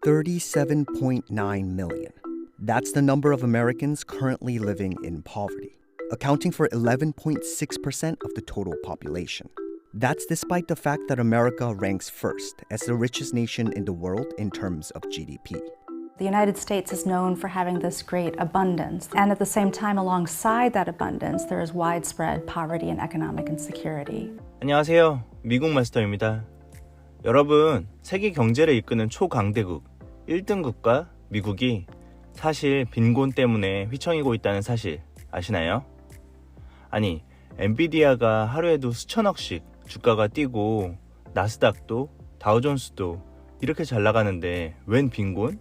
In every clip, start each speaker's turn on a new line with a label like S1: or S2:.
S1: 37.9 million. That's the number of Americans currently living in poverty, accounting for 11.6% of the total population. That's despite the fact that America ranks first as the richest nation in the world in terms of GDP.
S2: The United States is known for having this great abundance, and at the same time, alongside that abundance, there is widespread poverty and economic insecurity.
S3: 안녕하세요. 미국 마스터입니다. 여러분, 세계 경제를 이끄는 초강대국 1등국가 미국이 사실 빈곤 때문에 휘청이고 있다는 사실 아시나요? 아니, 엔비디아가 하루에도 수천억씩 주가가 뛰고 나스닥도 다우존스도 이렇게 잘 나가는데 웬 빈곤?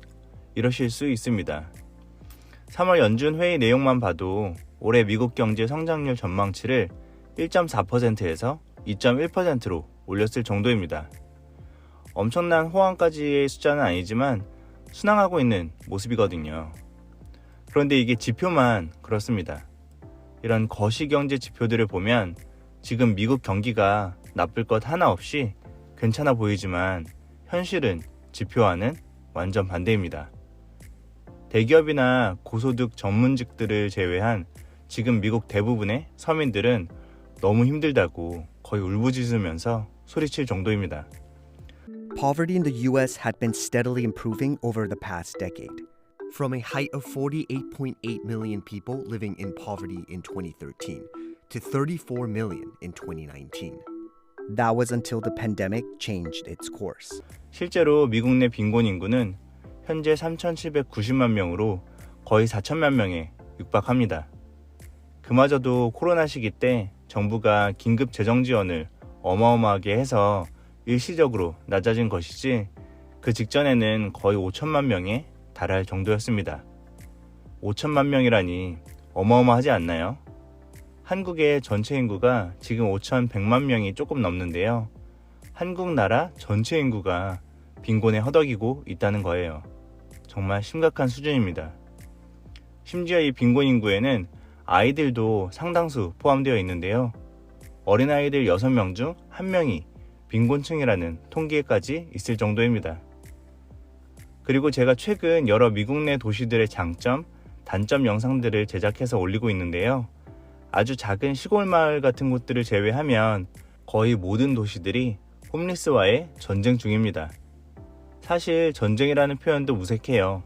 S3: 이러실 수 있습니다. 3월 연준 회의 내용만 봐도 올해 미국 경제 성장률 전망치를 1.4%에서 2.1%로 올렸을 정도입니다. 엄청난 호황까지의 숫자는 아니지만 순항하고 있는 모습이거든요. 그런데 이게 지표만 그렇습니다. 이런 거시경제 지표들을 보면 지금 미국 경기가 나쁠 것 하나 없이 괜찮아 보이지만 현실은 지표와는 완전 반대입니다. 대기업이나 고소득 전문직들을 제외한 지금 미국 대부분의 서민들은 너무 힘들다고 거의 울부짖으면서 소리칠 정도입니다.
S1: Poverty in the US had been steadily improving over the past decade, from a height of 48.8 million people living in poverty in 2013 to 34 million in 2019. That was until the pandemic changed its course.
S3: 실제로 미국 내 빈곤 인구는 현재 3,790만 명으로 거의 4천만 명에 육박합니다. 그마저도 코로나 시기 때 정부가 긴급 재정 지원을 어마어마하게 해서 일시적으로 낮아진 것이지 그 직전에는 거의 5천만 명에 달할 정도였습니다. 5천만 명이라니 어마어마하지 않나요? 한국의 전체 인구가 지금 5,100만 명이 조금 넘는데요. 한국 나라 전체 인구가 빈곤에 허덕이고 있다는 거예요. 정말 심각한 수준입니다. 심지어 이 빈곤 인구에는 아이들도 상당수 포함되어 있는데요. 어린아이들 6명 중 1명이 빈곤층이라는 통계까지 있을 정도입니다. 그리고 제가 최근 여러 미국 내 도시들의 장점, 단점 영상들을 제작해서 올리고 있는데요. 아주 작은 시골 마을 같은 곳들을 제외하면 거의 모든 도시들이 홈리스와의 전쟁 중입니다. 사실 전쟁이라는 표현도 무색해요.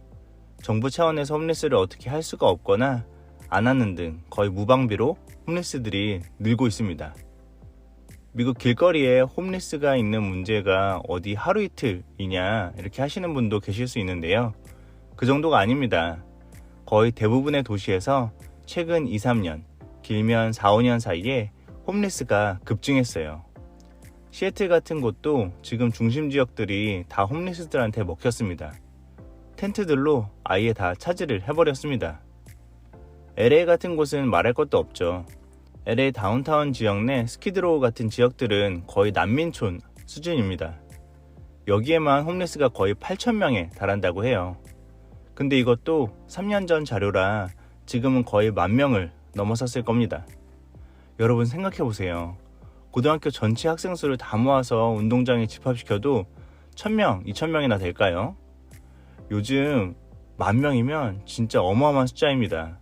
S3: 정부 차원에서 홈리스를 어떻게 할 수가 없거나 안 하는 등 거의 무방비로 홈리스들이 늘고 있습니다. 미국 길거리에 홈리스가 있는 문제가 어디 하루 이틀이냐 이렇게 하시는 분도 계실 수 있는데요. 그 정도가 아닙니다. 거의 대부분의 도시에서 최근 2, 3년, 길면 4, 5년 사이에 홈리스가 급증했어요. 시애틀 같은 곳도 지금 중심 지역들이 다 홈리스들한테 먹혔습니다. 텐트들로 아예 다 차지를 해버렸습니다. LA 같은 곳은 말할 것도 없죠. LA 다운타운 지역 내 스키드로우 같은 지역들은 거의 난민촌 수준입니다. 여기에만 홈리스가 거의 8,000명에 달한다고 해요. 근데 이것도 3년 전 자료라 지금은 거의 10,000명을 넘어섰을 겁니다. 여러분 생각해보세요. 고등학교 전체 학생 수를 다 모아서 운동장에 집합시켜도 1,000명, 2,000명이나 될까요? 요즘 10,000명이면 진짜 어마어마한 숫자입니다.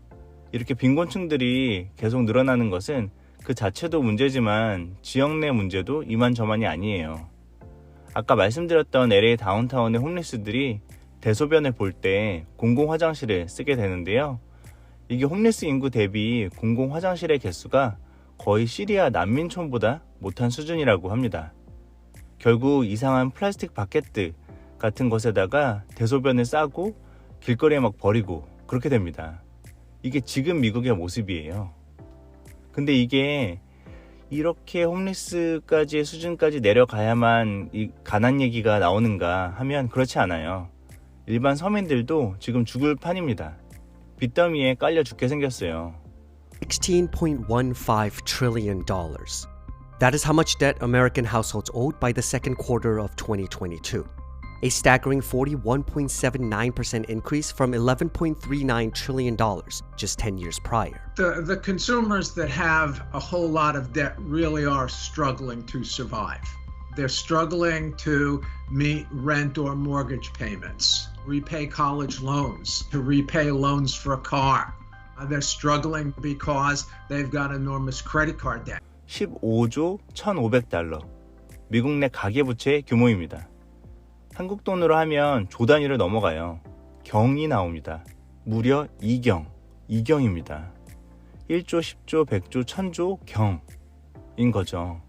S3: 이렇게 빈곤층들이 계속 늘어나는 것은 그 자체도 문제지만 지역 내 문제도 이만저만이 아니에요. 아까 말씀드렸던 LA 다운타운의 홈리스들이 대소변을 볼 때 공공 화장실을 쓰게 되는데요. 이게 홈리스 인구 대비 공공 화장실의 개수가 거의 시리아 난민촌보다 못한 수준이라고 합니다. 결국 이상한 플라스틱 바켓들 같은 것에다가 대소변을 싸고 길거리에 막 버리고 그렇게 됩니다. 이게 지금 미국의 모습이에요. 근데 이게 이렇게 홈리스까지의 수준까지 내려가야만 이 가난 얘기가 나오는가 하면 그렇지 않아요. 일반 서민들도 지금 죽을 판입니다. 빚더미에 깔려 죽게 생겼어요.
S1: $16.15 trillion. That is how much debt American households owed by the second quarter of 2022. A staggering 41.79% increase from $11.39 trillion just 10 years prior.
S4: The consumers that have a whole lot of debt really are struggling to survive. They're struggling to meet rent or mortgage payments, repay college loans, to repay loans for a car. They're struggling because they've got enormous credit card debt.
S3: 15조 1,500달러. 미국 내 가계부채의 규모입니다. 한국 돈으로 하면 조 단위를 넘어가요. 경이 나옵니다. 무려 2경입니다. 1조, 10조, 100조, 1000조 경인 거죠.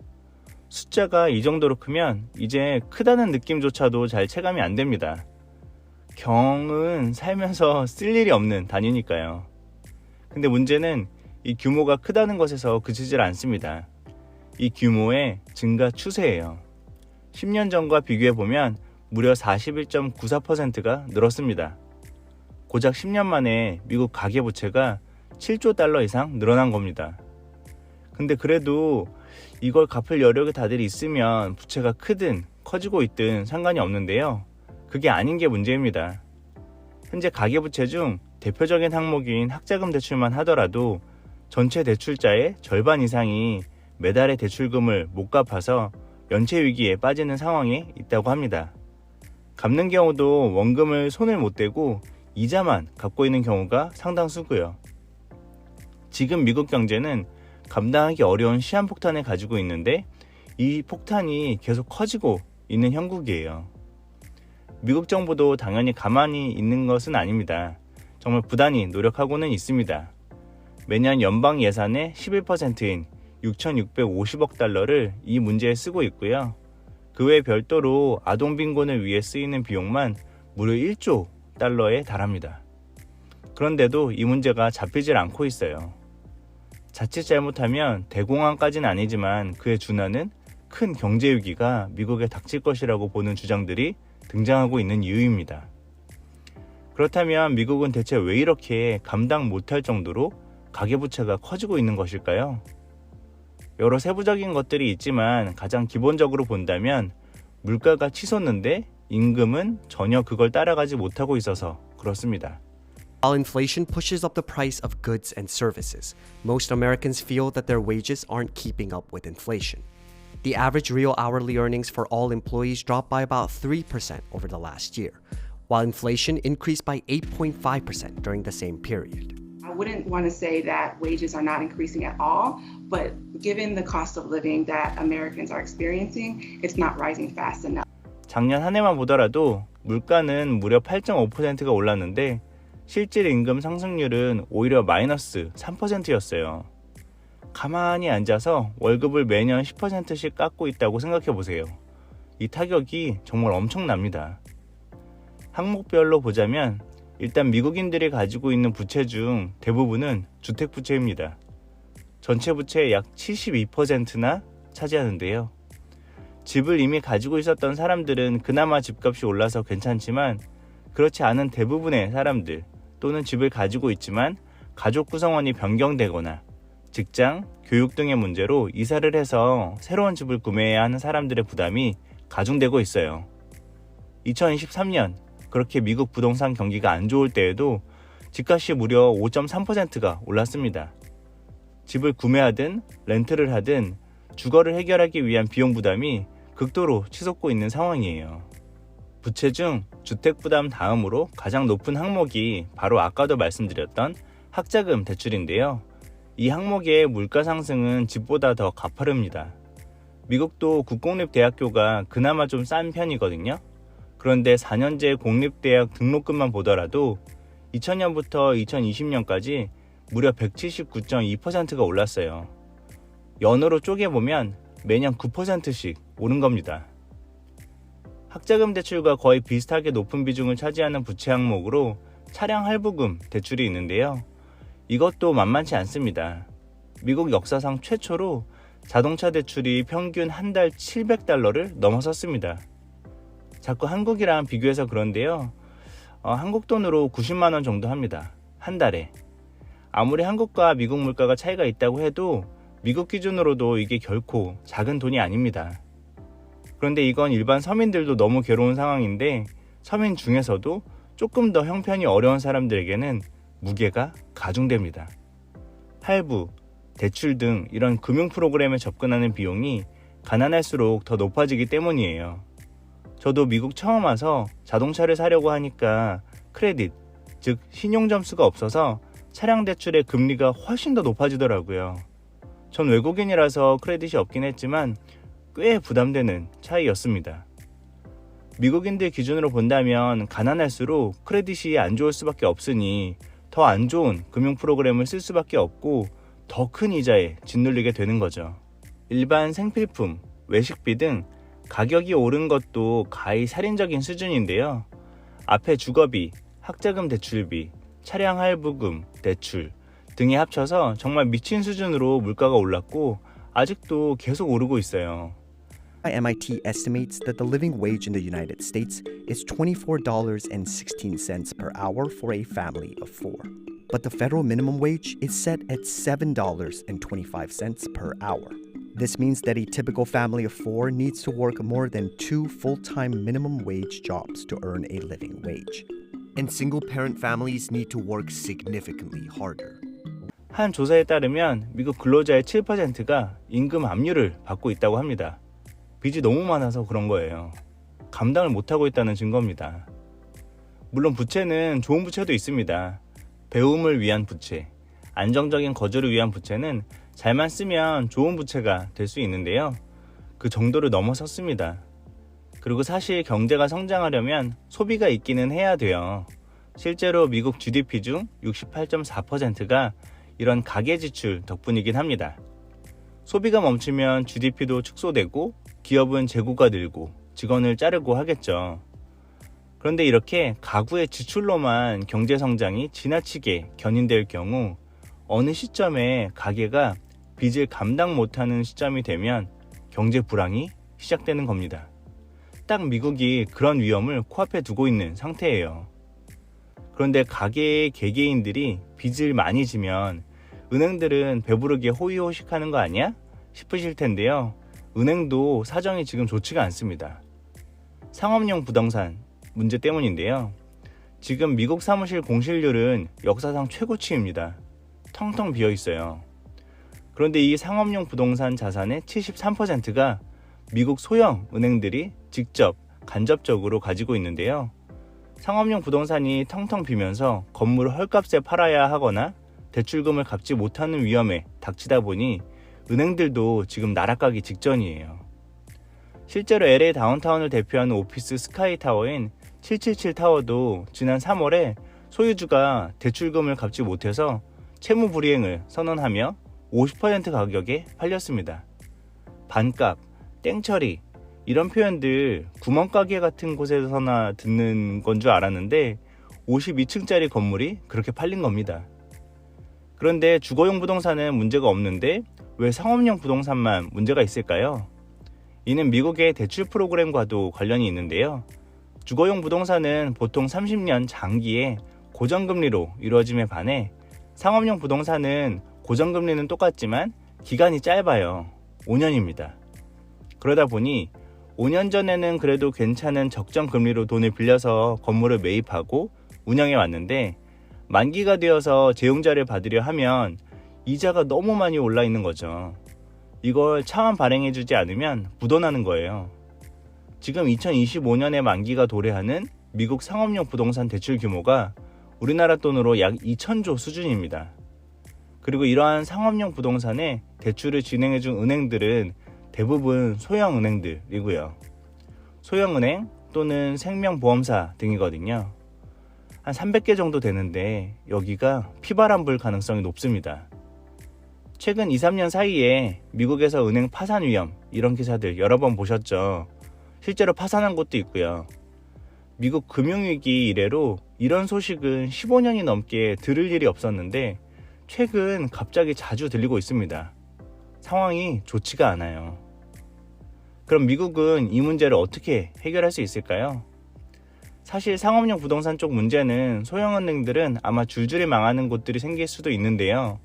S3: 숫자가 이 정도로 크면 이제 크다는 느낌조차도 잘 체감이 안 됩니다. 경은 살면서 쓸 일이 없는 단위니까요. 근데 문제는 이 규모가 크다는 것에서 그치질 않습니다. 이 규모의 증가 추세예요. 10년 전과 비교해보면 무려 41.94%가 늘었습니다. 고작 10년 만에 미국 가계부채가 7조 달러 이상 늘어난 겁니다. 근데 그래도 이걸 갚을 여력이 다들 있으면 부채가 크든 커지고 있든 상관이 없는데요. 그게 아닌 게 문제입니다. 현재 가계부채 중 대표적인 항목인 학자금 대출만 하더라도 전체 대출자의 절반 이상이 매달의 대출금을 못 갚아서 연체 위기에 빠지는 상황에 있다고 합니다. 갚는 경우도 원금을 손을 못 대고 이자만 갚고 있는 경우가 상당수고요. 지금 미국 경제는 감당하기 어려운 시한폭탄을 가지고 있는데 이 폭탄이 계속 커지고 있는 형국이에요. 미국 정부도 당연히 가만히 있는 것은 아닙니다. 정말 부단히 노력하고는 있습니다. 매년 연방 예산의 11%인 6,650억 달러를 이 문제에 쓰고 있고요. 그 외 별도로 아동 빈곤을 위해 쓰이는 비용만 무려 1조 달러에 달합니다. 그런데도 이 문제가 잡히질 않고 있어요. 자칫 잘못하면 대공황까지는 아니지만 그에 준하는 큰 경제 위기가 미국에 닥칠 것이라고 보는 주장들이 등장하고 있는 이유입니다. 그렇다면 미국은 대체 왜 이렇게 감당 못할 정도로 가계부채가 커지고 있는 것일까요? 여러 세부적인 것들이 있지만 가장 기본적으로 본다면 물가가 치솟는데 임금은 전혀 그걸 따라가지 못하고 있어서 그렇습니다.
S1: While inflation pushes up the price of goods and services, most Americans feel that their wages aren't keeping up with inflation. The average real hourly earnings for all employees dropped by about 3% over the last year, while inflation increased by 8.5% during the same period.
S5: I wouldn't want to say that wages are not increasing at all, but given the cost of living that Americans are experiencing, it's not rising fast enough.
S3: 작년 한 해만 보더라도 물가는 무려 8.5%가 올랐는데 실질 임금 상승률은 오히려 마이너스 3%였어요. 가만히 앉아서 월급을 매년 10%씩 깎고 있다고 생각해보세요. 이 타격이 정말 엄청납니다. 항목별로 보자면 일단 미국인들이 가지고 있는 부채 중 대부분은 주택부채입니다. 전체 부채의 약 72%나 차지하는데요. 집을 이미 가지고 있었던 사람들은 그나마 집값이 올라서 괜찮지만 그렇지 않은 대부분의 사람들 또는 집을 가지고 있지만 가족 구성원이 변경되거나 직장, 교육 등의 문제로 이사를 해서 새로운 집을 구매해야 하는 사람들의 부담이 가중되고 있어요. 2023년 그렇게 미국 부동산 경기가 안 좋을 때에도 집값이 무려 5.3%가 올랐습니다. 집을 구매하든 렌트를 하든 주거를 해결하기 위한 비용 부담이 극도로 치솟고 있는 상황이에요. 부채 중 주택부담 다음으로 가장 높은 항목이 바로 아까도 말씀드렸던 학자금 대출인데요. 이 항목의 물가 상승은 집보다 더 가파릅니다. 미국도 국공립대학교가 그나마 좀 싼 편이거든요. 그런데 4년제 공립대학 등록금만 보더라도 2000년부터 2020년까지 무려 179.2%가 올랐어요. 연으로 쪼개보면 매년 9%씩 오른 겁니다. 학자금 대출과 거의 비슷하게 높은 비중을 차지하는 부채 항목으로 차량 할부금 대출이 있는데요. 이것도 만만치 않습니다. 미국 역사상 최초로 자동차 대출이 평균 한 달 700달러를 넘어섰습니다. 자꾸 한국이랑 비교해서 그런데요. 한국 돈으로 90만 원 정도 합니다. 한 달에. 아무리 한국과 미국 물가가 차이가 있다고 해도 미국 기준으로도 이게 결코 작은 돈이 아닙니다. 그런데 이건 일반 서민들도 너무 괴로운 상황인데 서민 중에서도 조금 더 형편이 어려운 사람들에게는 무게가 가중됩니다. 할부, 대출 등 이런 금융 프로그램에 접근하는 비용이 가난할수록 더 높아지기 때문이에요. 저도 미국 처음 와서 자동차를 사려고 하니까 크레딧, 즉 신용점수가 없어서 차량 대출의 금리가 훨씬 더 높아지더라고요. 전 외국인이라서 크레딧이 없긴 했지만 꽤 부담되는 차이였습니다. 미국인들 기준으로 본다면 가난할수록 크레딧이 안 좋을 수밖에 없으니 더 안 좋은 금융 프로그램을 쓸 수밖에 없고 더 큰 이자에 짓눌리게 되는 거죠. 일반 생필품, 외식비 등 가격이 오른 것도 가히 살인적인 수준인데요. 앞에 주거비, 학자금 대출비, 차량 할부금, 대출 등이 합쳐서 정말 미친 수준으로 물가가 올랐고 아직도 계속 오르고 있어요.
S1: MIT estimates that the living wage in the United States is $24.16 per hour for a family of four. But the federal minimum wage is set at $7.25 per hour. This means that a typical family of four needs to work more than 2 full-time minimum wage jobs to earn a living wage. And single-parent families need to work significantly harder.
S3: 한 조사에 따르면 미국 근로자의 7%가 임금 압류를 받고 있다고 합니다. 빚이 너무 많아서 그런 거예요. 감당을 못하고 있다는 증거입니다. 물론 부채는 좋은 부채도 있습니다. 배움을 위한 부채, 안정적인 거주를 위한 부채는 잘만 쓰면 좋은 부채가 될 수 있는데요. 그 정도를 넘어섰습니다. 그리고 사실 경제가 성장하려면 소비가 있기는 해야 돼요. 실제로 미국 GDP 중 68.4%가 이런 가계 지출 덕분이긴 합니다. 소비가 멈추면 GDP도 축소되고 기업은 재고가 늘고 직원을 자르고 하겠죠. 그런데 이렇게 가구의 지출로만 경제 성장이 지나치게 견인될 경우 어느 시점에 가계가 빚을 감당 못하는 시점이 되면 경제 불황이 시작되는 겁니다. 딱 미국이 그런 위험을 코앞에 두고 있는 상태예요. 그런데 가계의 개개인들이 빚을 많이 지면 은행들은 배부르게 호의호식하는 거 아니야? 싶으실 텐데요. 은행도 사정이 지금 좋지가 않습니다. 상업용 부동산 문제 때문인데요. 지금 미국 사무실 공실률은 역사상 최고치입니다. 텅텅 비어 있어요. 그런데 이 상업용 부동산 자산의 73%가 미국 소형 은행들이 직접 간접적으로 가지고 있는데요. 상업용 부동산이 텅텅 비면서 건물을 헐값에 팔아야 하거나 대출금을 갚지 못하는 위험에 닥치다 보니 은행들도 지금 날아가기 직전이에요. 실제로 LA 다운타운을 대표하는 오피스 스카이타워인 777타워도 지난 3월에 소유주가 대출금을 갚지 못해서 채무불이행을 선언하며 50% 가격에 팔렸습니다. 반값, 땡처리 이런 표현들 구멍가게 같은 곳에서나 듣는 건 줄 알았는데 52층짜리 건물이 그렇게 팔린 겁니다. 그런데 주거용 부동산은 문제가 없는데 왜 상업용 부동산만 문제가 있을까요? 이는 미국의 대출 프로그램과도 관련이 있는데요. 주거용 부동산은 보통 30년 장기에 고정금리로 이루어짐에 반해 상업용 부동산은 고정금리는 똑같지만 기간이 짧아요. 5년입니다. 그러다 보니 5년 전에는 그래도 괜찮은 적정 금리로 돈을 빌려서 건물을 매입하고 운영해 왔는데 만기가 되어서 재용자를 받으려 하면 이자가 너무 많이 올라 있는 거죠. 이걸 차원 발행해주지 않으면 묻어나는 거예요. 지금 2025년에 만기가 도래하는 미국 상업용 부동산 대출 규모가 우리나라 돈으로 약 2,000조 수준입니다. 그리고 이러한 상업용 부동산에 대출을 진행해준 은행들은 대부분 소형 은행들이고요. 소형은행 또는 생명보험사 등이거든요. 한 300개 정도 되는데 여기가 피바람 불 가능성이 높습니다. 최근 2-3년 사이에 미국에서 은행 파산 위험 이런 기사들 여러 번 보셨죠. 실제로 파산한 곳도 있고요. 미국 금융위기 이래로 이런 소식은 15년이 넘게 들을 일이 없었는데 최근 갑자기 자주 들리고 있습니다. 상황이 좋지가 않아요. 그럼 미국은 이 문제를 어떻게 해결할 수 있을까요? 사실 상업용 부동산 쪽 문제는 소형은행들은 아마 줄줄이 망하는 곳들이 생길 수도 있는데요.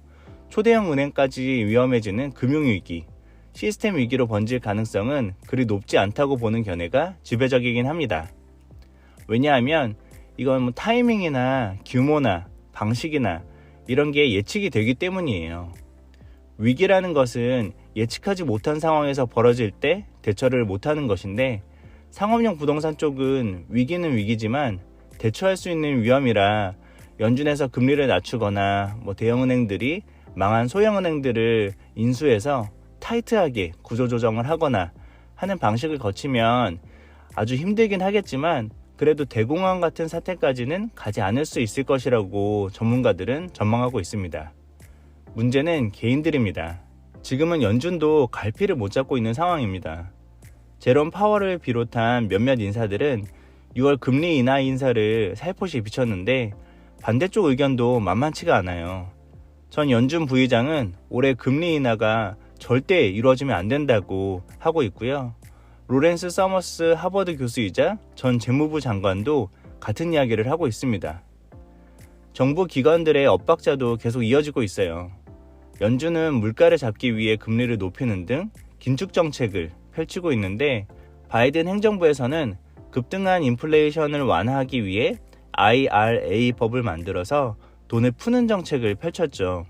S3: 초대형 은행까지 위험해지는 금융위기, 시스템 위기로 번질 가능성은 그리 높지 않다고 보는 견해가 지배적이긴 합니다. 왜냐하면 이건 타이밍이나 규모나 방식이나 이런 게 예측이 되기 때문이에요. 위기라는 것은 예측하지 못한 상황에서 벌어질 때 대처를 못하는 것인데, 상업용 부동산 쪽은 위기는 위기지만 대처할 수 있는 위험이라 연준에서 금리를 낮추거나 대형은행들이 망한 소형은행들을 인수해서 타이트하게 구조조정을 하거나 하는 방식을 거치면 아주 힘들긴 하겠지만 그래도 대공황 같은 사태까지는 가지 않을 수 있을 것이라고 전문가들은 전망하고 있습니다. 문제는 개인들입니다. 지금은 연준도 갈피를 못 잡고 있는 상황입니다. 제롬 파월을 비롯한 몇몇 인사들은 6월 금리 인하 인사를 살포시 비쳤는데 반대쪽 의견도 만만치가 않아요. 전 연준 부의장은 올해 금리 인하가 절대 이루어지면 안 된다고 하고 있고요. 로렌스 서머스 하버드 교수이자 전 재무부 장관도 같은 이야기를 하고 있습니다. 정부 기관들의 엇박자도 계속 이어지고 있어요. 연준은 물가를 잡기 위해 금리를 높이는 등 긴축 정책을 펼치고 있는데, 바이든 행정부에서는 급등한 인플레이션을 완화하기 위해 IRA 법을 만들어서 돈을 푸는 정책을 펼쳤죠.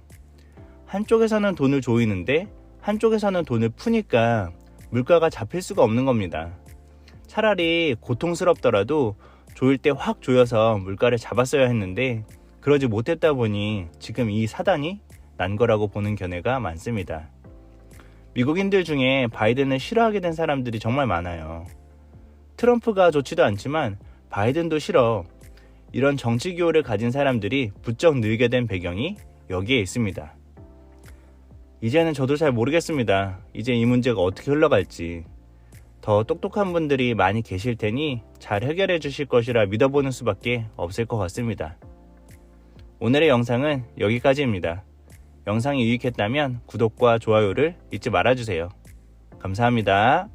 S3: 한쪽에서는 돈을 조이는데 한쪽에서는 돈을 푸니까 물가가 잡힐 수가 없는 겁니다. 차라리 고통스럽더라도 조일 때 확 조여서 물가를 잡았어야 했는데 그러지 못했다 보니 지금 이 사단이 난 거라고 보는 견해가 많습니다. 미국인들 중에 바이든을 싫어하게 된 사람들이 정말 많아요. 트럼프가 좋지도 않지만 바이든도 싫어. 이런 정치 기호를 가진 사람들이 부쩍 늘게 된 배경이 여기에 있습니다. 이제는 저도 잘 모르겠습니다. 이제 이 문제가 어떻게 흘러갈지. 더 똑똑한 분들이 많이 계실 테니 잘 해결해 주실 것이라 믿어보는 수밖에 없을 것 같습니다. 오늘의 영상은 여기까지입니다. 영상이 유익했다면 구독과 좋아요를 잊지 말아주세요. 감사합니다.